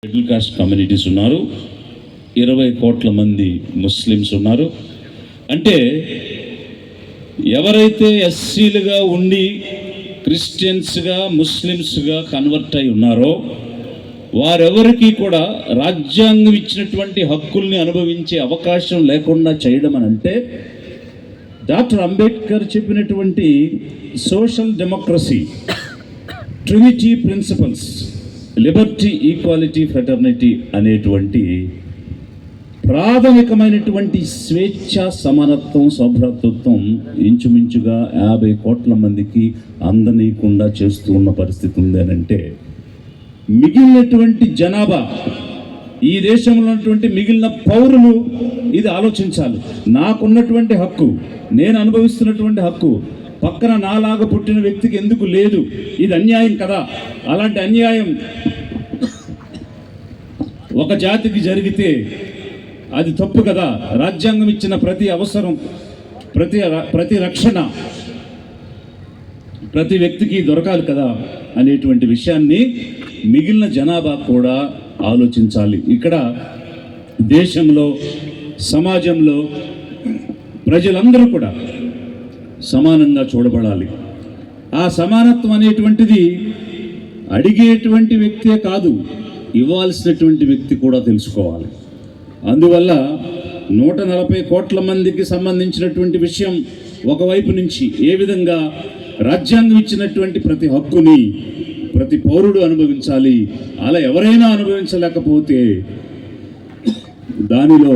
Schedule caste communities ఉన్నారు, 20 కోట్ల మంది ముస్లిమ్స్ ఉన్నారు. అంటే ఎవరైతే ఎస్సీలుగా ఉండి క్రిస్టియన్స్గా ముస్లిమ్స్గా కన్వర్ట్ అయి ఉన్నారో వారెవరికి కూడా రాజ్యాంగం ఇచ్చినటువంటి హక్కుల్ని అనుభవించే అవకాశం లేకుండా చేయడం అని అంటే డాక్టర్ అంబేద్కర్ చెప్పినటువంటి social democracy, trinity principles, liberty, equality, fraternity అనేటువంటి ప్రాథమికమైనటువంటి స్వేచ్ఛ, సమానత్వం, సౌభ్రాతృత్వం ఇంచుమించుగా 50 కోట్ల మందికి అందనీయకుండా చేస్తూ ఉన్న పరిస్థితి ఉంది అని అంటే మిగిలినటువంటి జనాభా, ఈ దేశంలో ఉన్నటువంటి మిగిలిన పౌరులు ఇది ఆలోచించాలి. నాకున్నటువంటి హక్కు, నేను అనుభవిస్తున్నటువంటి హక్కు పక్కన నాలాగా పుట్టిన వ్యక్తికి ఎందుకు లేదు? ఇది అన్యాయం కదా. అలాంటి అన్యాయం ఒక జాతికి జరిగితే అది తప్పు కదా. రాజ్యాంగం ఇచ్చిన ప్రతి అవసరం, ప్రతి రక్షణ ప్రతి వ్యక్తికి దొరకాలి కదా అనేటువంటి విషయాన్ని మిగిలిన జనాభా కూడా ఆలోచించాలి. ఇక్కడ దేశంలో, సమాజంలో ప్రజలందరూ కూడా సమానంగా చూడబడాలి. ఆ సమానత్వం అనేటువంటిది అడిగేటువంటి వ్యక్తే కాదు, ఇవ్వాల్సినటువంటి వ్యక్తి కూడా తెలుసుకోవాలి. అందువల్ల 140 కోట్ల మందికి సంబంధించినటువంటి విషయం ఒకవైపు నుంచి ఏ విధంగా రాజ్యాంగం ఇచ్చినటువంటి ప్రతి హక్కుని ప్రతి పౌరుడు అనుభవించాలి. అలా ఎవరైనా అనుభవించలేకపోతే దానిలో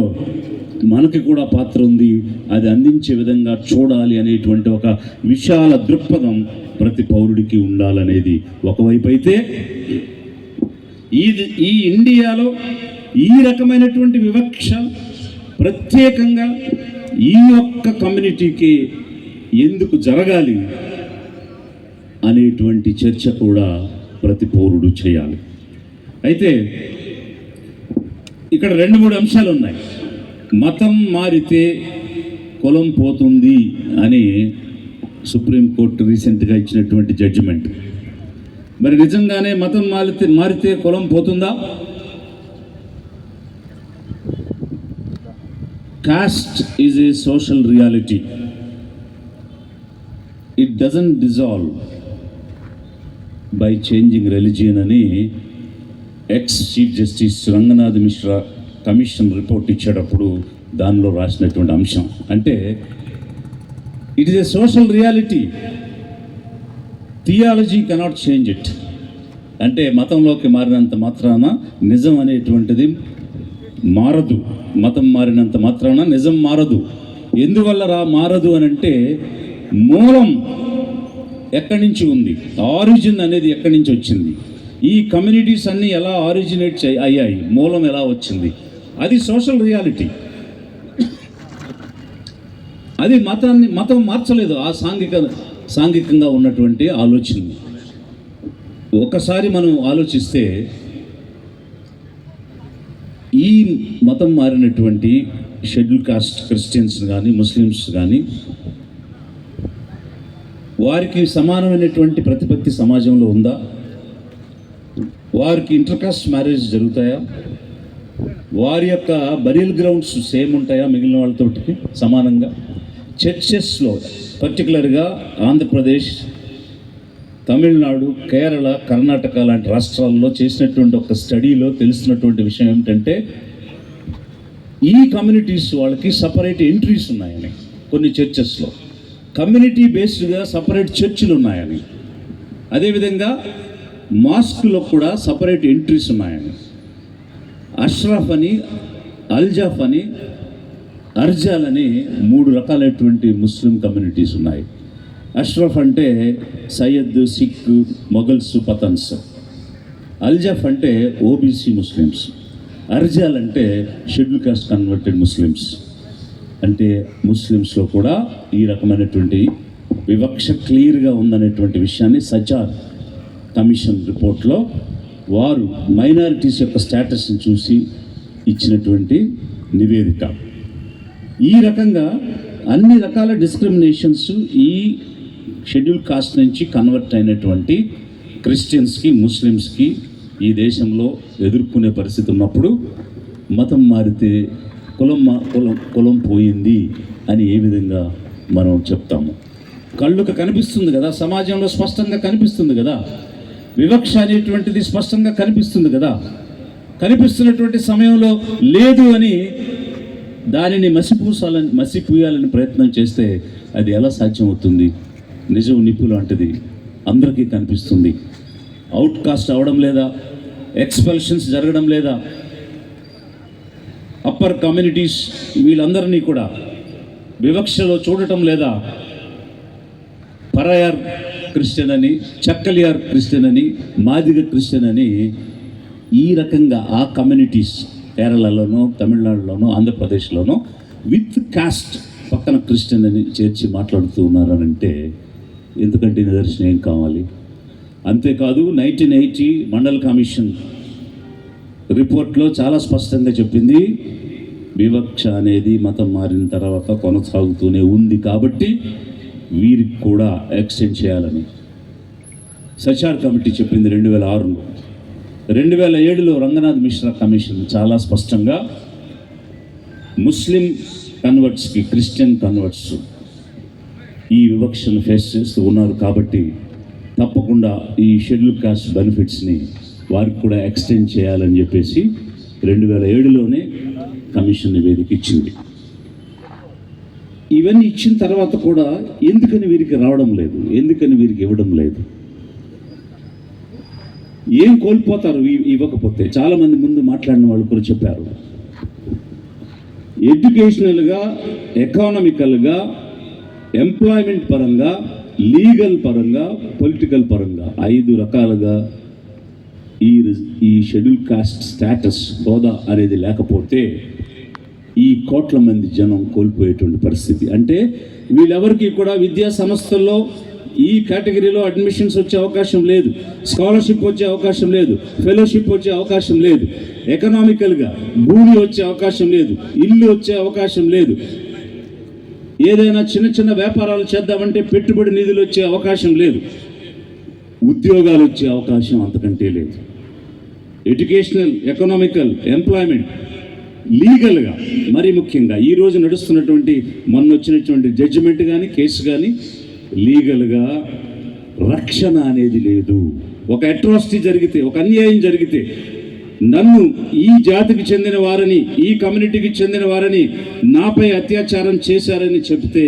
మనకి కూడా పాత్ర ఉంది, అది అందించే విధంగా చూడాలి అనేటువంటి ఒక విశాల దృక్పథం ప్రతి పౌరుడికి ఉండాలనేది ఒకవైపు అయితే, ఈ ఇండియాలో ఈ రకమైనటువంటి వివక్ష ప్రత్యేకంగా ఈ ఒక్క కమ్యూనిటీకి ఎందుకు జరగాలి అనేటువంటి చర్చ కూడా ప్రతి పౌరుడు చేయాలి. అయితే ఇక్కడ 2-3 అంశాలు ఉన్నాయి. మతం మారితే కులం పోతుంది అని సుప్రీంకోర్టు రీసెంట్గా ఇచ్చినటువంటి జడ్జిమెంట్. మరి నిజంగానే మతం మారితే కులం పోతుందా? Caste is a social reality. It doesn't dissolve by changing religion అని chief justice Ranganath Mishra commission report ఇచ్చేటప్పుడు దానిలో రాసినటువంటి అంశం. అంటే it is a social reality, theology cannot change it. అంటే మతంలోకి మారినంత మాత్రాన నిజం అనేటువంటిది మారదు, మతం మారినంత మాత్రాన నిజం మారదు. ఎందువల్ల మారదు అని అంటే మూలం ఎక్కడి నుంచి ఉంది, ఆరిజిన్ అనేది ఎక్కడి నుంచి వచ్చింది, ఈ కమ్యూనిటీస్ అన్నీ ఎలా ఆరిజినేట్ అయ్యాయి, మూలం ఎలా వచ్చింది, అది సోషల్ రియాలిటీ. అది మతం మార్చలేదు. ఆ సాంఘికంగా ఉన్నటువంటి ఆలోచన ఒకసారి మనం ఆలోచిస్తే ఈ మతం మారినటువంటి షెడ్యూల్ కాస్ట్ క్రిస్టియన్స్ కానీ ముస్లిమ్స్ కానీ వారికి సమానమైనటువంటి ప్రతిపత్తి సమాజంలో ఉందా? వారికి ఇంటర్కాస్ట్ మ్యారేజ్ జరుగుతాయా? వారి యొక్క బరియల్ గ్రౌండ్స్ సేమ్ ఉంటాయా మిగిలిన వాళ్ళతోటికి సమానంగా? చర్చెస్లో పర్టికులర్గా ఆంధ్రప్రదేశ్, తమిళనాడు, కేరళ, కర్ణాటక లాంటి రాష్ట్రాల్లో చేసినటువంటి ఒక స్టడీలో తెలిసినటువంటి విషయం ఏమిటంటే ఈ కమ్యూనిటీస్ వాళ్ళకి సపరేట్ ఎంట్రీస్ ఉన్నాయని, కొన్ని చర్చెస్లో కమ్యూనిటీ బేస్డ్గా సపరేట్ చర్చిలు ఉన్నాయని, అదేవిధంగా మాస్క్లో కూడా సపరేట్ ఎంట్రీస్ ఉన్నాయని, అష్రఫ్ అని, అల్జాఫ్ అని, అర్జాల్ అని 3 రకాలైనటువంటి ముస్లిం కమ్యూనిటీస్ ఉన్నాయి. అష్రఫ్ అంటే సయ్యద్, సిక్, మొఘల్స్, పతన్స్. అల్జాఫ్ అంటే ఓబీసీ ముస్లిమ్స్. అర్జాల్ అంటే షెడ్యూల్ కాస్ట్ కన్వర్టెడ్ ముస్లిమ్స్. అంటే ముస్లిమ్స్లో కూడా ఈ రకమైనటువంటి వివక్ష క్లియర్గా ఉందనేటువంటి విషయాన్ని సచార్ కమిషన్ రిపోర్ట్లో వారు మైనారిటీస్ యొక్క స్టేటస్ని చూసి ఇచ్చినటువంటి నివేదిక. ఈ రకంగా అన్ని రకాల డిస్క్రిమినేషన్స్ ఈ షెడ్యూల్ కాస్ట్ నుంచి కన్వర్ట్ అయినటువంటి క్రిస్టియన్స్కి, ముస్లిమ్స్కి ఈ దేశంలో ఎదుర్కొనే పరిస్థితి ఉన్నప్పుడు మతం మారితే కులం పోయింది అని ఏ విధంగా మనం చెప్తాము? కళ్ళుకు కనిపిస్తుంది కదా, సమాజంలో స్పష్టంగా కనిపిస్తుంది కదా, వివక్ష అనేటువంటిది స్పష్టంగా కనిపిస్తుంది కదా. కనిపిస్తున్నటువంటి సమయంలో లేదు అని దానిని మసిపూయాలని ప్రయత్నం చేస్తే అది ఎలా సాధ్యమవుతుంది? నిజం నిప్పు లాంటిది, అందరికీ కనిపిస్తుంది. అవుట్కాస్ట్ అవడం లేదా, ఎక్స్పల్షన్స్ జరగడం లేదా, అప్పర్ కమ్యూనిటీస్ వీళ్ళందరినీ కూడా వివక్షలో చూడటం లేదా, పరయార్ క్రిస్టియన్ అని, చక్కలియార్ క్రిస్టియన్ అని, మాదిగ క్రిస్టియన్ అని ఈ రకంగా ఆ కమ్యూనిటీస్ కేరళలోనో, తమిళనాడులోనో, ఆంధ్రప్రదేశ్లోనో విత్ కాస్ట్ పక్కన క్రిస్టియన్ అని చేర్చి మాట్లాడుతూ ఉన్నారనంటే ఎందుకంటే నిదర్శనం ఏం కావాలి? అంతేకాదు 1980 మండల్ కమిషన్ రిపోర్ట్లో చాలా స్పష్టంగా చెప్పింది, వివక్ష అనేది మతం మారిన తర్వాత కొనసాగుతూనే ఉంది కాబట్టి వీరికి కూడా ఎక్స్టెండ్ చేయాలని సచార్ కమిటీ చెప్పింది 2006లో. 2007లో రంగనాథ్ మిశ్రా కమిషన్ చాలా స్పష్టంగా ముస్లిం కన్వర్ట్స్కి, క్రిస్టియన్ కన్వర్ట్స్ ఈ వివక్షను ఫేస్ చేస్తూ ఉన్నారు కాబట్టి తప్పకుండా ఈ షెడ్యూల్ కాస్ట్ బెనిఫిట్స్ని వారికి కూడా ఎక్స్టెండ్ చేయాలని చెప్పేసి 2007లోనే కమిషన్ నివేదిక ఇచ్చింది. ఇవన్నీ ఇచ్చిన తర్వాత కూడా ఎందుకని వీరికి రావడం లేదు, ఎందుకని వీరికి ఇవ్వడం లేదు? ఏం కోల్పోతారు ఇవ్వకపోతే? చాలామంది ముందు మాట్లాడిన వాళ్ళు కూడా చెప్పారు, ఎడ్యుకేషనల్గా, ఎకానమికల్గా, ఎంప్లాయ్మెంట్ పరంగా, లీగల్ పరంగా, పొలిటికల్ పరంగా 5 రకాలుగా ఈ షెడ్యూల్ కాస్ట్ స్టేటస్, హోదా అనేది లేకపోతే ఈ కోట్ల మంది జనం కోల్పోయేటువంటి పరిస్థితి. అంటే వీళ్ళెవరికి కూడా విద్యా సంస్థల్లో ఈ కేటగిరీలో అడ్మిషన్స్ వచ్చే అవకాశం లేదు, స్కాలర్షిప్ వచ్చే అవకాశం లేదు, ఫెలోషిప్ వచ్చే అవకాశం లేదు, ఎకనామికల్గా భూమి వచ్చే అవకాశం లేదు, ఇల్లు వచ్చే అవకాశం లేదు, ఏదైనా చిన్న చిన్న వ్యాపారాలు చేద్దామంటే పెట్టుబడి నిధులు వచ్చే అవకాశం లేదు, ఉద్యోగాలు వచ్చే అవకాశం అంతకంటే లేదు. ఎడ్యుకేషనల్, ఎకనామికల్, ఎంప్లాయ్మెంట్, లీగల్గా మరీ ముఖ్యంగా ఈరోజు నడుస్తున్నటువంటి మొన్న వచ్చినటువంటి జడ్జిమెంట్ కానీ, కేసు కానీ లీగల్గా రక్షణ అనేది లేదు. ఒక అట్రాసిటీ జరిగితే, ఒక అన్యాయం జరిగితే, నన్ను ఈ జాతికి చెందిన వారని, ఈ కమ్యూనిటీకి చెందిన వారని నాపై అత్యాచారం చేశారని చెప్తే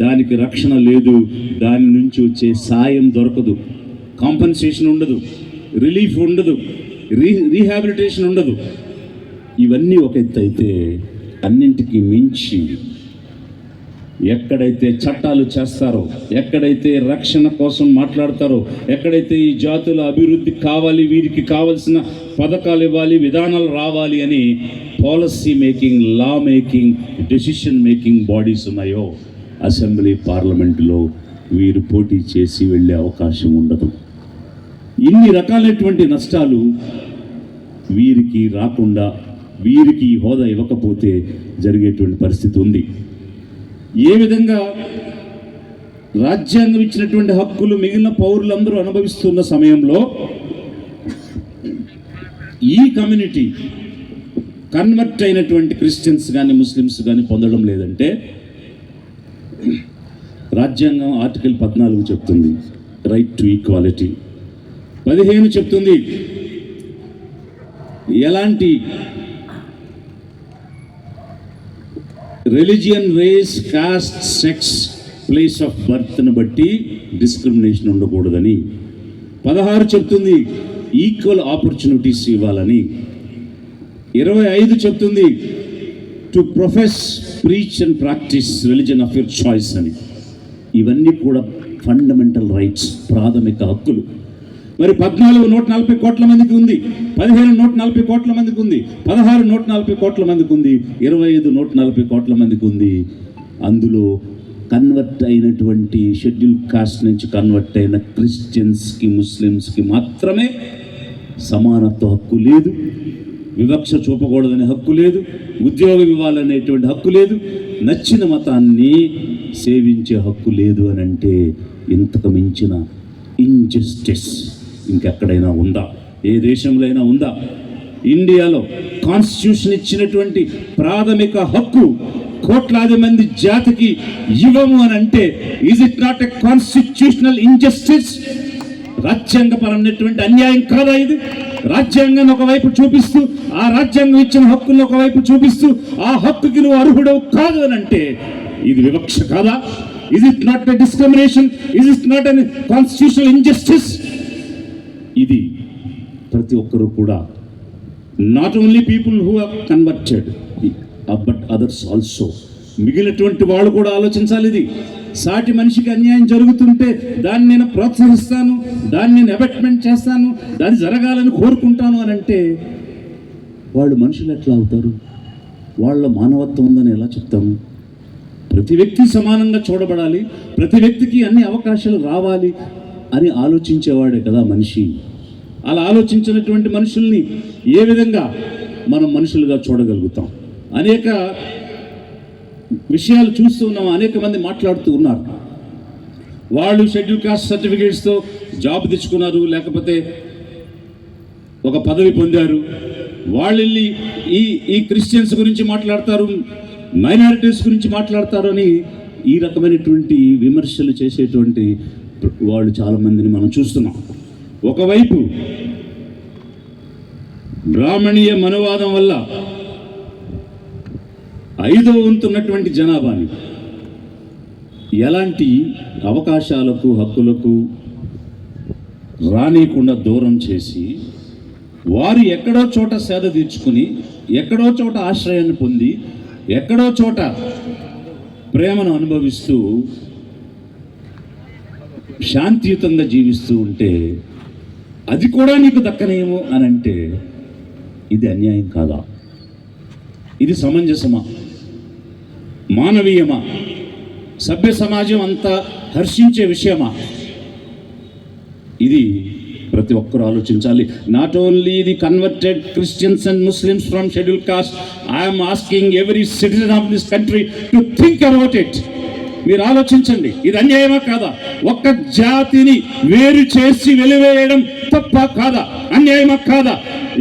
దానికి రక్షణ లేదు, దాని నుంచి వచ్చే సాయం దొరకదు, కాంపన్సేషన్ ఉండదు, రిలీఫ్ ఉండదు, రీహాబిలిటేషన్ ఉండదు. ఇవన్నీ ఒక ఎత్తు అయితే, అన్నింటికీ మించి ఎక్కడైతే చట్టాలు చేస్తారో, ఎక్కడైతే రక్షణ కోసం మాట్లాడతారో, ఎక్కడైతే ఈ జాతుల అభివృద్ధి కావాలి, వీరికి కావలసిన పథకాలు ఇవ్వాలి, విధానాలు రావాలి అని పాలసీ మేకింగ్, లా మేకింగ్, డెసిషన్ మేకింగ్ బాడీస్ ఉన్నాయో అసెంబ్లీ, పార్లమెంటులో వీరు పోటీ చేసి వెళ్ళే అవకాశం ఉండదు. ఇన్ని రకాలైనటువంటి నష్టాలు వీరికి రాకుండా, వీరికి హోదా ఇవ్వకపోతే జరిగేటువంటి పరిస్థితి ఉంది. ఏ విధంగా రాజ్యాంగం ఇచ్చినటువంటి హక్కులు మిగిలిన పౌరులందరూ అనుభవిస్తున్న సమయంలో ఈ కమ్యూనిటీ కన్వర్ట్ అయినటువంటి క్రిస్టియన్స్ కానీ, ముస్లిమ్స్ కానీ పొందడం లేదంటే, రాజ్యాంగం ఆర్టికల్ 14 చెప్తుంది రైట్ టు ఈక్వాలిటీ, 15 చెప్తుంది ఎలాంటి religion, race, caste, sex, place of బర్త్ని బట్టి డిస్క్రిమినేషన్ ఉండకూడదని. 16 చెప్తుంది ఈక్వల్ ఆపర్చునిటీస్ ఇవ్వాలని. 25 చెప్తుంది to profess, preach and practice religion of your choice అని. ఇవన్నీ కూడా ఫండమెంటల్ రైట్స్, ప్రాథమిక హక్కులు. మరి 14 140 కోట్ల మందికి ఉంది, 15 140 కోట్ల మందికి ఉంది, 16 140 కోట్ల మందికి ఉంది, 25 140 కోట్ల మందికి ఉంది. అందులో కన్వర్ట్ అయినటువంటి షెడ్యూల్ కాస్ట్ నుంచి కన్వర్ట్ అయిన క్రిస్టియన్స్కి, ముస్లిమ్స్కి మాత్రమే సమానత్వ హక్కు లేదు, వివక్ష చూపకూడదనే హక్కు లేదు, ఉద్యోగం ఇవ్వాలనేటువంటి హక్కు లేదు, నచ్చిన మతాన్ని సేవించే హక్కు లేదు అని అంటే ఇంతకు మించిన ఇంజస్టిస్ ఇంకెక్కడైనా ఉందా? ఏ దేశంలో అయినా ఉందా? ఇండియాలో కాన్స్టిట్యూషన్ ఇచ్చినటువంటి ప్రాథమిక హక్కు కోట్లాది మంది జాతికి ఇవ్వము అని అంటే is it not a constitutional injustice? రాజ్యాంగపరమైనటువంటి అన్యాయం కాదా ఇది? రాజ్యాంగాన్ని ఒకవైపు చూపిస్తూ, ఆ రాజ్యాంగం ఇచ్చిన హక్కులను ఒకవైపు చూపిస్తూ, ఆ హక్కుకి నువ్వు అర్హుడవు కాదు అని అంటే ఇది వివక్ష కాదా? Is it not a discrimination? Is it not a constitutional injustice? ఇది ప్రతి ఒక్కరూ కూడా, not only people who are converted but others also, మిగిలినటువంటి వాళ్ళు కూడా ఆలోచించాలి. ఇది సాటి మనిషికి అన్యాయం జరుగుతుంటే దాన్ని నేను ప్రోత్సహిస్తాను, దాన్ని నేను అబెట్మెంట్ చేస్తాను, దాన్ని జరగాలని కోరుకుంటాను అని అంటే వాళ్ళు మనుషులు ఎట్లా అవుతారు? వాళ్ళ మానవత్వం ఉందని ఎలా చెప్తాము? ప్రతి వ్యక్తి సమానంగా చూడబడాలి, ప్రతి వ్యక్తికి అన్ని అవకాశాలు రావాలి అని ఆలోచించేవాడే కదా మనిషి. అలా ఆలోచించినటువంటి మనుషుల్ని ఏ విధంగా మనం మనుషులుగా చూడగలుగుతాం? అనేక విషయాలు చూస్తూ ఉన్నాం, అనేక మంది మాట్లాడుతూ ఉన్నారు. వాళ్ళు షెడ్యూల్ కాస్ట్ సర్టిఫికేట్స్తో జాబ్ తెచ్చుకున్నారు, లేకపోతే ఒక పదవి పొందారు. వాళ్ళు ఈ క్రిస్టియన్స్ గురించి మాట్లాడతారు, మైనారిటీస్ గురించి మాట్లాడతారు అని ఈ రకమైనటువంటి విమర్శలు చేసేటువంటి వాళ్ళు చాలామందిని మనం చూస్తున్నాం. ఒకవైపు బ్రాహ్మణీయ మనోవాదం వల్ల 5వ వంతున్నటువంటి జనాభాని ఎలాంటి అవకాశాలకు, హక్కులకు రానియకుండా దూరం చేసి, వారు ఎక్కడో చోట సేద తీర్చుకుని, ఎక్కడో చోట ఆశ్రయాన్ని పొంది, ఎక్కడో చోట ప్రేమను అనుభవిస్తూ శాంతియుతంగా జీవిస్తూ ఉంటే అది కూడా నీకు దక్కనేమో అని అంటే ఇది అన్యాయం కాదా? ఇది సమంజసమా? మానవీయమా? సభ్య సమాజం అంతా హర్షించే విషయమా? ఇది ప్రతి ఒక్కరూ ఆలోచించాలి. Not only the converted Christians and Muslims from schedule caste, I'm asking every citizen of this country to think about it. మీరు ఆలోచించండి, ఇది అన్యాయమా కాదా? ఒక్క జాతిని వేరు చేసి వెలివేయడం తప్ప కాదా? అన్యాయమా కాదా?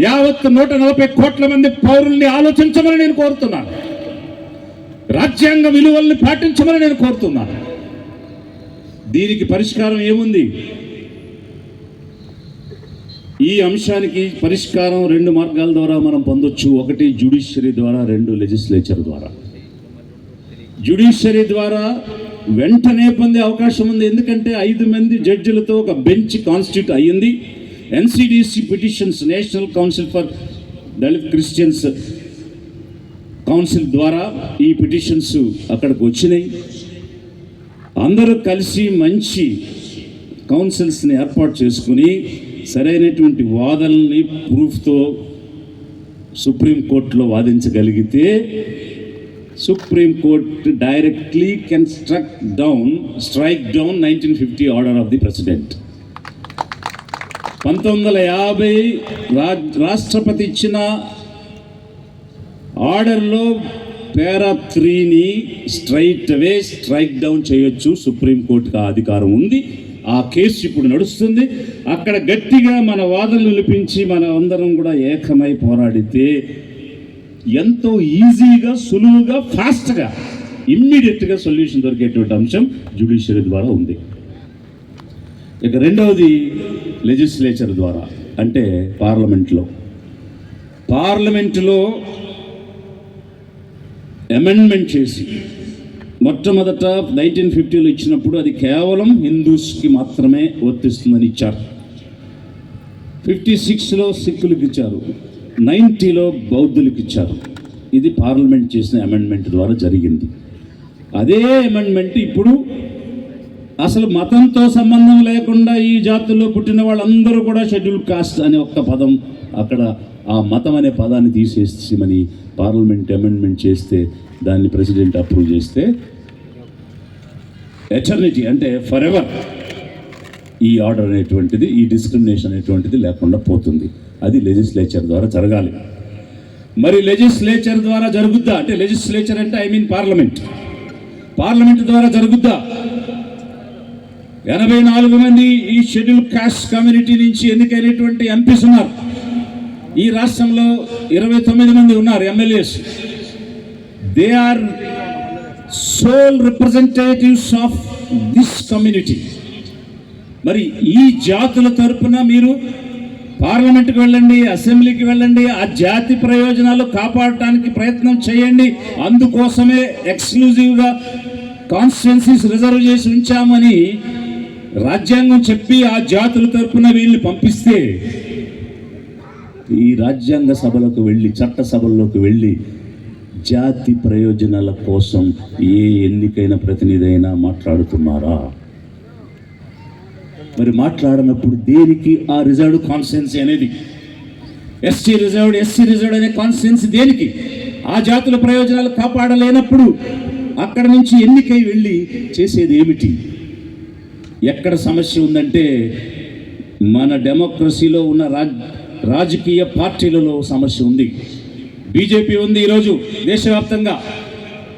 యావత్ 140 కోట్ల మంది పౌరుల్ని ఆలోచించమని నేను కోరుతున్నాను. రాజ్యాంగ విలువల్ని పాటించమని నేను కోరుతున్నాను. దీనికి పరిష్కారం ఏముంది? ఈ అంశానికి పరిష్కారం 2 మార్గాల ద్వారా మనం పొందొచ్చు. ఒకటి జ్యుడిషియరీ ద్వారా, 2 లెజిస్లేచర్ ద్వారా. జ్యుడిషియరీ ద్వారా వెంటనే పొందే అవకాశం ఉంది. ఎందుకంటే 5 మంది జడ్జిలతో ఒక బెంచ్ కాన్స్టిట్యూట్ అయ్యింది. NCDC petitions, national council for Dalit Christians council ద్వారా ఈ పిటిషన్స్ అక్కడికి వచ్చినాయి. అందరూ కలిసి మంచి కౌన్సిల్స్ని ఏర్పాటు చేసుకుని సరైనటువంటి వాదనల్ని ప్రూఫ్తో సుప్రీంకోర్టులో వాదించగలిగితే సుప్రీంకోర్టు directly can strike down 1950 order of the president. 1950 రాష్ట్రపతి ఇచ్చిన ఆర్డర్లో పారా 3ని స్ట్రైట్ అవే స్ట్రైక్ డౌన్ చేయొచ్చు. సుప్రీంకోర్టుకు ఆ అధికారం ఉంది. ఆ కేసు ఇప్పుడు నడుస్తుంది. అక్కడ గట్టిగా మన వాదనలు వినిపించి మన అందరం కూడా ఏకమై పోరాడితే ఎంతో ఈజీగా, సులువుగా, ఫాస్ట్గా, ఇమ్మీడియట్గా సొల్యూషన్ దొరికేటువంటి అంశం జ్యుడిషియరీ ద్వారా ఉంది. ఇక రెండవది లెజిస్లేచర్ ద్వారా, అంటే పార్లమెంట్లో అమెండ్మెంట్ చేసి మొట్టమొదట 1950లో ఇచ్చినప్పుడు అది కేవలం హిందూస్కి మాత్రమే వర్తిస్తుందని ఇచ్చారు. 56లో సిక్కులకు ఇచ్చారు, 90లో బౌద్ధులకు ఇచ్చారు. ఇది పార్లమెంట్ చేసిన అమెండ్మెంట్ ద్వారా జరిగింది. అదే అమెండ్మెంట్ ఇప్పుడు అసలు మతంతో సంబంధం లేకుండా ఈ జాతుల్లో పుట్టిన వాళ్ళందరూ కూడా షెడ్యూల్ కాస్ట్ అనే ఒక్క పదం, అక్కడ ఆ మతం అనే పదాన్ని తీసేసి పార్లమెంట్ అమెండ్మెంట్ చేస్తే, దాన్ని ప్రెసిడెంట్ అప్రూవ్ చేస్తే ఎటర్నిటీ అంటే ఫర్ ఎవర్ ఈ ఆర్డర్ అనేటువంటిది, ఈ డిస్క్రిమినేషన్ అనేటువంటిది లేకుండా పోతుంది. అది లెజిస్లేచర్ ద్వారా జరగాలి. మరి లెజిస్లేచర్ ద్వారా జరుగుద్దా? అంటే లెజిస్లేచర్ అంటే పార్లమెంట్ ద్వారా జరుగుద్దా? 84 మంది ఈ షెడ్యూల్ కాస్ట్ కమ్యూనిటీ నుంచి ఎన్నికైనటువంటి ఎంపీస్ ఉన్నారు. ఈ రాష్ట్రంలో 29 మంది ఉన్నారు MLAs. They are sole representatives of this community. మరి ఈ జాతుల తరపున మీరు పార్లమెంట్కి వెళ్ళండి, అసెంబ్లీకి వెళ్ళండి, ఆ జాతి ప్రయోజనాలు కాపాడటానికి ప్రయత్నం చేయండి. అందుకోసమే ఎక్స్క్లూజివ్గా కాన్స్టిట్యున్సీస్ రిజర్వ్ చేసి ఉంచామని రాజ్యాంగం చెప్పి ఆ జాతుల తరపున వీళ్ళు పంపిస్తే ఈ రాజ్యాంగ సభలకు వెళ్ళి, చట్ట సభల్లోకి వెళ్ళి జాతి ప్రయోజనాల కోసం ఏ ఎన్నికైన ప్రతినిధి అయినా మాట్లాడుతున్నారా? మరి మాట్లాడినప్పుడు దేనికి ఆ రిజర్వ్డ్ కాన్స్టిట్యున్సీ అనేది? ఎస్సీ రిజర్వ్డ్ అనే కాన్స్టిట్యున్సీ దేనికి? ఆ జాతుల ప్రయోజనాలు కాపాడలేనప్పుడు అక్కడ నుంచి ఎన్నికై వెళ్ళి చేసేది ఏమిటి? ఎక్కడ సమస్య ఉందంటే మన డెమోక్రసీలో ఉన్న రాజకీయ పార్టీలలో సమస్య ఉంది. బీజేపీ ఉంది. ఈరోజు దేశవ్యాప్తంగా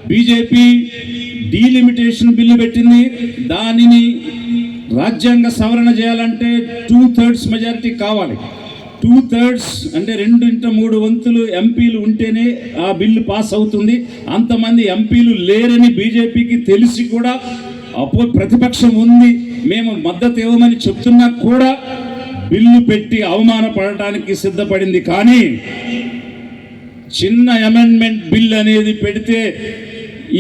బీజేపీ డీలిమిటేషన్ బిల్లు పెట్టింది. దానిని రాజ్యాంగ సవరణ చేయాలంటే 2/3 మెజారిటీ కావాలి. 2/3 అంటే 2/3 వంతులు ఎంపీలు ఉంటేనే ఆ బిల్లు పాస్ అవుతుంది. అంతమంది ఎంపీలు లేరని బీజేపీకి తెలిసి కూడా ప్రతిపక్షం ఉంది, మేము మద్దతు ఇవ్వమని చెప్తున్నా కూడా బిల్లు పెట్టి అవమానపడటానికి సిద్ధపడింది. కానీ చిన్న అమెండ్మెంట్ బిల్ అనేది పెడితే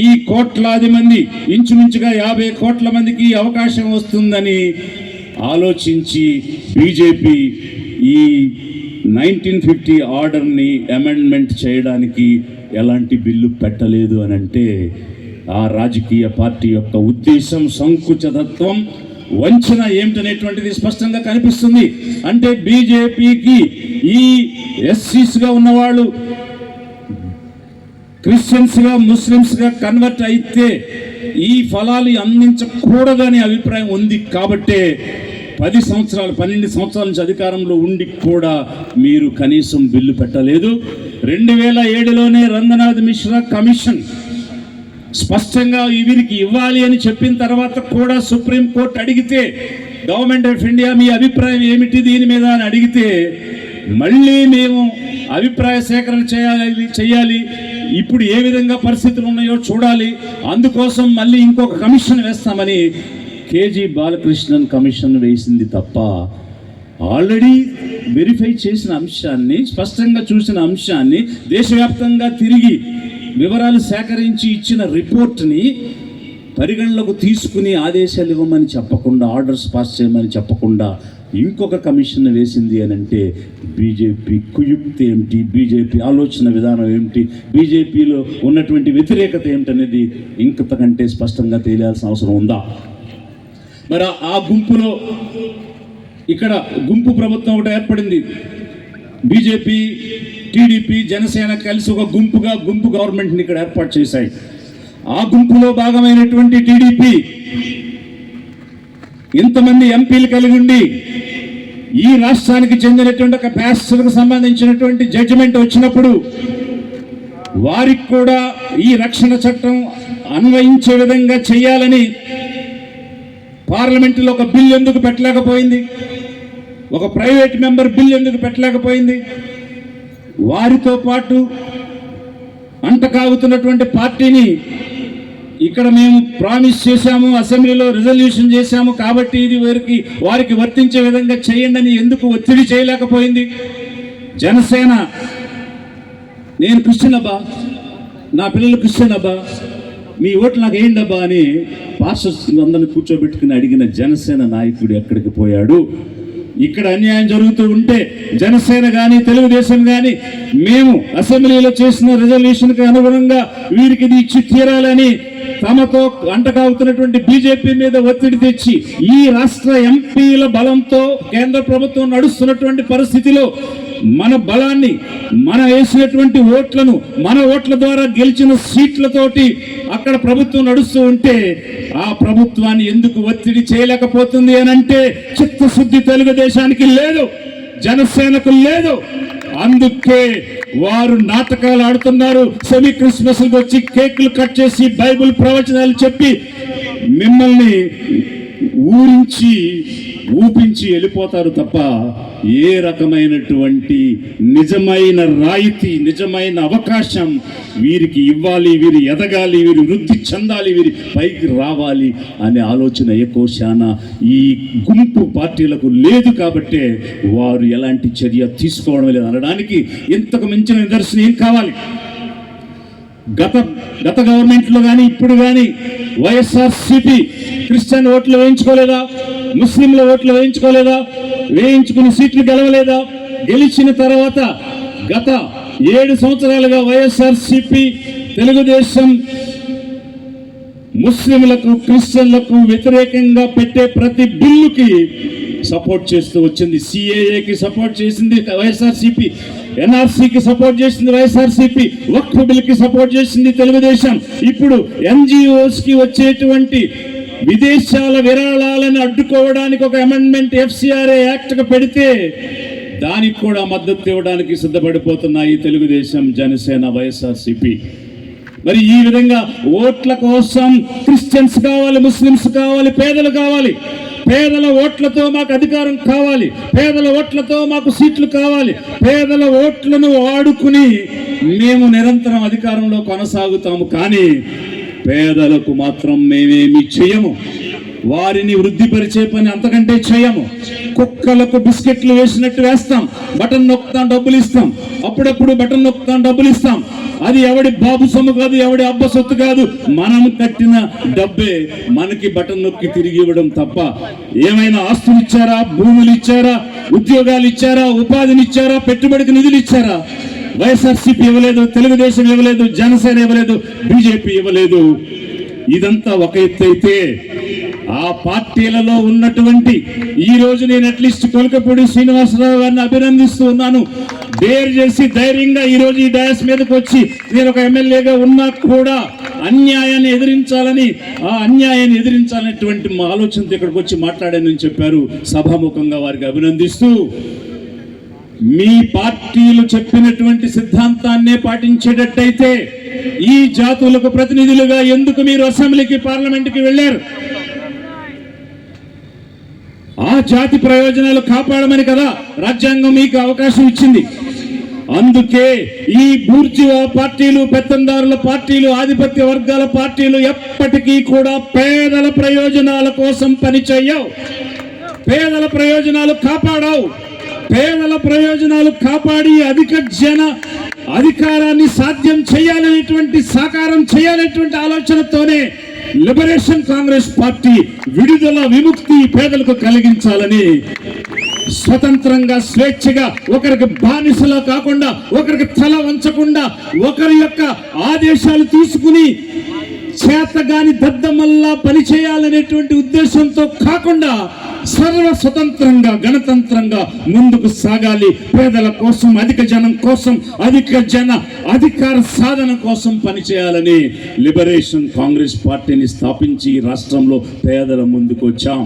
ఈ కోట్లాది మంది, ఇంచుమించుగా 50 కోట్ల మందికి అవకాశం వస్తుందని ఆలోచించి బీజేపీ ఈ 1950 ఆర్డర్ని అమెండ్మెంట్ చేయడానికి ఎలాంటి బిల్లు పెట్టలేదు అని అంటే ఆ రాజకీయ పార్టీ యొక్క ఉద్దేశం, సంకుచితత్వం, వంచన ఏమిటనేటువంటిది స్పష్టంగా కనిపిస్తుంది. అంటే బీజేపీకి ఈ ఎస్సీస్గా ఉన్నవాళ్ళు క్రిస్టియన్స్గా, ముస్లిమ్స్గా కన్వర్ట్ అయితే ఈ ఫలాలు అందించకూడదని అభిప్రాయం ఉంది. కాబట్టే 12 సంవత్సరాల నుంచి అధికారంలో ఉండి కూడా మీరు కనీసం బిల్లు పెట్టలేదు. 2007లోనే రంగనాథ్ మిశ్రా కమిషన్ స్పష్టంగా వీరికి ఇవ్వాలి అని చెప్పిన తర్వాత కూడా సుప్రీంకోర్టు అడిగితే గవర్నమెంట్ ఆఫ్ ఇండియా మీ అభిప్రాయం ఏమిటి దీని మీద అని అడిగితే మళ్ళీ మేము అభిప్రాయ సేకరణ చేయాలి, ఇప్పుడు ఏ విధంగా పరిస్థితులు ఉన్నాయో చూడాలి, అందుకోసం మళ్ళీ ఇంకొక కమిషన్ వేస్తామని కేజీ బాలకృష్ణన్ కమిషన్ వేసింది తప్ప ఆల్రెడీ వెరిఫై చేసిన అంశాన్ని, స్పష్టంగా చూసిన అంశాన్ని, దేశవ్యాప్తంగా తిరిగి వివరాలు సేకరించి ఇచ్చిన రిపోర్ట్ని పరిగణలోకి తీసుకుని ఆదేశాలు ఇవ్వమని చెప్పకుండా, ఆర్డర్స్ పాస్ చేయమని చెప్పకుండా ఇంకొక కమిషన్ వేసింది అని అంటే బీజేపీ కుయుక్తి ఏమిటి, బీజేపీ ఆలోచన విధానం ఏమిటి, బీజేపీలో ఉన్నటువంటి వ్యతిరేకత ఏమిటనేది ఇంకంతకంటే స్పష్టంగా తెలియాల్సిన అవసరం ఉందా? మరి ఆ గుంపులో ఇక్కడ గుంపు ప్రభుత్వం ఒకటి ఏర్పడింది. బీజేపీ, టీడీపీ, జనసేన కలిసి ఒక గుంపు గవర్నమెంట్ని ఇక్కడ ఏర్పాటు చేశాయి. ఆ గుంపులో భాగమైనటువంటి టీడీపీ ఇంతమంది ఎంపీలు కలిగి ఉండి ఈ రాష్ట్రానికి చెందినటువంటి ఒక ప్యాస్టర్కు సంబంధించినటువంటి జడ్జిమెంట్ వచ్చినప్పుడు వారికి కూడా ఈ రక్షణ చట్టం అన్వయించే విధంగా చేయాలని పార్లమెంటులో ఒక బిల్ ఎందుకు పెట్టలేకపోయింది? ఒక ప్రైవేట్ మెంబర్ బిల్ ఎందుకు పెట్టలేకపోయింది? వారితో పాటు అంటకాగుతున్నటువంటి పార్టీని ఇక్కడ మేము ప్రామిస్ చేశాము, అసెంబ్లీలో రిజల్యూషన్ చేశాము కాబట్టి ఇది వారికి వర్తించే విధంగా చేయండి అని ఎందుకు ఒత్తిడి చేయలేకపోయింది? జనసేన, నేను క్రిస్టియన్ అబ్బా, నా పిల్లలు క్రిస్టియన్ అబ్బా, మీ ఓట్లు నాకు ఏంటి అబ్బా అని పాస్టర్స్ అందరిని కూర్చోబెట్టుకుని అడిగిన జనసేన నాయకుడు ఎక్కడికి పోయాడు? ఇక్కడ అన్యాయం జరుగుతూ ఉంటే జనసేన కానీ తెలుగుదేశం కానీ మేము అసెంబ్లీలో చేసిన రిజల్యూషన్కి అనుగుణంగా వీరికి ఇది ఇచ్చి తీరాలని తమతో అంటకాగుతున్నటువంటి బీజేపీ మీద ఒత్తిడి తెచ్చి ఈ రాష్ట్ర ఎంపీల బలంతో కేంద్ర ప్రభుత్వం నడుస్తున్నటువంటి పరిస్థితిలో మన బలాన్ని, మన వేసినటువంటి ఓట్లను, మన ఓట్ల ద్వారా గెలిచిన సీట్లతోటి అక్కడ ప్రభుత్వం నడుస్తూ ఉంటే ఆ ప్రభుత్వాన్ని ఎందుకు ఒత్తిడి చేయలేకపోతుంది అని అంటే చిత్తశుద్ధి తెలుగుదేశానికి లేదు, జనసేనకు లేదు. అందుకే వారు నాటకాలు ఆడుతున్నారు. సెమీ క్రిస్మస్ వచ్చి కేకులు కట్ చేసి బైబిల్ ప్రవచనాలు చెప్పి మిమ్మల్ని ఊపించి వెళ్ళిపోతారు తప్ప ఏ రకమైనటువంటి నిజమైన రాయితీ, నిజమైన అవకాశం వీరికి ఇవ్వాలి, వీరు ఎదగాలి, వీరు వృద్ధి చెందాలి, వీరి పైకి రావాలి అనే ఆలోచన ఏ కోశాన ఈ గుంపు పార్టీలకు లేదు. కాబట్టే వారు ఎలాంటి చర్య తీసుకోవడం లేదు అనడానికి ఇంతకు మించిన నిదర్శనం ఏం కావాలి? గత గవర్నమెంట్లో కానీ ఇప్పుడు కానీ వైఎస్ఆర్సీపీ క్రిస్టియన్ ఓట్లు వేయించుకోలేదా? ముస్లింల ఓట్లు వేయించుకోలేదా? వేయించుకుని సీట్లు గెలవలేదా? గెలిచిన తర్వాత గత 7 సంవత్సరాలుగా వైఎస్ఆర్సీపీ తెలుగుదేశం ముస్లింలకు క్రిస్టియన్లకు వ్యతిరేకంగా పెట్టే ప్రతి బిల్లుకి సపోర్ట్ చేస్తూ వచ్చింది. సిఏఏకి సపోర్ట్ చేసింది వైఎస్ఆర్సీపీ, ఎన్ఆర్సీకి సపోర్ట్ చేసింది వైఎస్ఆర్సీపీ, వక్ఫ్ బిల్కి సపోర్ట్ చేసింది తెలుగుదేశం. ఇప్పుడు ఎన్జిఓస్కి వచ్చేటువంటి విదేశాల విరాళాలను అడ్డుకోవడానికి ఒక అమెండ్మెంట్ FCRA యాక్ట్గా పెడితే దానికి కూడా మద్దతు ఇవ్వడానికి సిద్ధపడిపోతున్నాయి తెలుగుదేశం, జనసేన, వైఎస్ఆర్సీపీ. మరి ఈ విధంగా ఓట్ల కోసం క్రిస్టియన్స్ కావాలి, ముస్లిమ్స్ కావాలి, పేదలు కావాలి. పేదల ఓట్లతో మాకు అధికారం కావాలి, పేదల ఓట్లతో మాకు సీట్లు కావాలి. పేదల ఓట్లను వాడుకుని మేము నిరంతరం అధికారంలో కొనసాగుతాము. కానీ పేదలకు మాత్రం మేమేమి చేయము. వారిని వృద్ధిపరిచే పని అంతకంటే చేయము. కుక్కలకు బిస్కెట్లు వేసినట్టు వేస్తాం, బటన్ నొక్కుతాం, డబ్బులు ఇస్తాం. అప్పుడప్పుడు బటన్ నొక్కుతాం, డబ్బులు ఇస్తాం. అది ఎవడి బాబు సొమ్ము కాదు, ఎవడి అబ్బ సొత్తు కాదు. మనం కట్టిన డబ్బే మనకి బటన్ నొక్కి తిరిగి ఇవ్వడం తప్ప ఏమైనా ఆస్తులు ఇచ్చారా, భూములు ఇచ్చారా, ఉద్యోగాలు ఇచ్చారా, ఉపాధిని ఇచ్చారా, పెట్టుబడికి నిధులు ఇచ్చారా? వైఎస్ఆర్సీపీ ఇవ్వలేదు, తెలుగుదేశం ఇవ్వలేదు, జనసేన ఇవ్వలేదు, బీజేపీ ఇవ్వలేదు. ఇదంతా ఒక ఎత్తు అయితే ఆ పార్టీలలో ఉన్నటువంటి ఈ రోజు నేను అట్లీస్ట్ కొలకపూడి శ్రీనివాసరావు గారిని అభినందిస్తూ ఉన్నాను. డేర్ చేసి ధైర్యంగా ఈ రోజు ఈ డయాస్ మీదకి వచ్చి నేను ఒక ఎమ్మెల్యేగా ఉన్నా కూడా అన్యాయాన్ని ఎదిరించాలనేటువంటి మా ఆలోచనతో ఇక్కడికి వచ్చి మాట్లాడానని చెప్పారు. సభాముఖంగా వారికి అభినందిస్తూ, మీ పార్టీలు చెప్పినటువంటి సిద్ధాంతాన్నే పాటించేటట్టయితే ఈ జాతులకు ప్రతినిధులుగా ఎందుకు మీరు అసెంబ్లీకి, పార్లమెంట్కి వెళ్ళారు? ఆ జాతి ప్రయోజనాలు కాపాడమని కదా రాజ్యాంగం మీకు అవకాశం ఇచ్చింది. అందుకే ఈ బూర్జువా పార్టీలు, పెత్తందారుల పార్టీలు, ఆధిపత్య వర్గాల పార్టీలు ఎప్పటికీ కూడా పేదల ప్రయోజనాల కోసం పనిచేయవు. పేదల ప్రయోజనాలు కాపాడవు. పేదల ప్రయోజనాలు కాపాడి అధిక జన అధికారాన్ని సాధ్యం చేయాలనేటువంటి, సాకారం చేయాలనేటువంటి ఆలోచనతోనే లిబరేషన్ కాంగ్రెస్ పార్టీ విడుదల, విముక్తి పేదలకు కలిగించాలని స్వతంత్రంగా, స్వేచ్ఛగా, ఒకరికి బానిసలా కాకుండా, ఒకరికి తల వంచకుండా, ఒకరి యొక్క ఆదేశాలు తీసుకుని చేతగాని దద్దమల్లా పనిచేయాలనేటువంటి ఉద్దేశంతో కాకుండా సర్వ స్వతంత్రంగా, గణతంత్రంగా ముందుకు సాగాలి. పేదల కోసం, అధిక జనం కోసం, అధిక జన అధికార సాధన కోసం పనిచేయాలని లిబరేషన్ కాంగ్రెస్ పార్టీని స్థాపించి రాష్ట్రంలో పేదల ముందుకు వచ్చాం.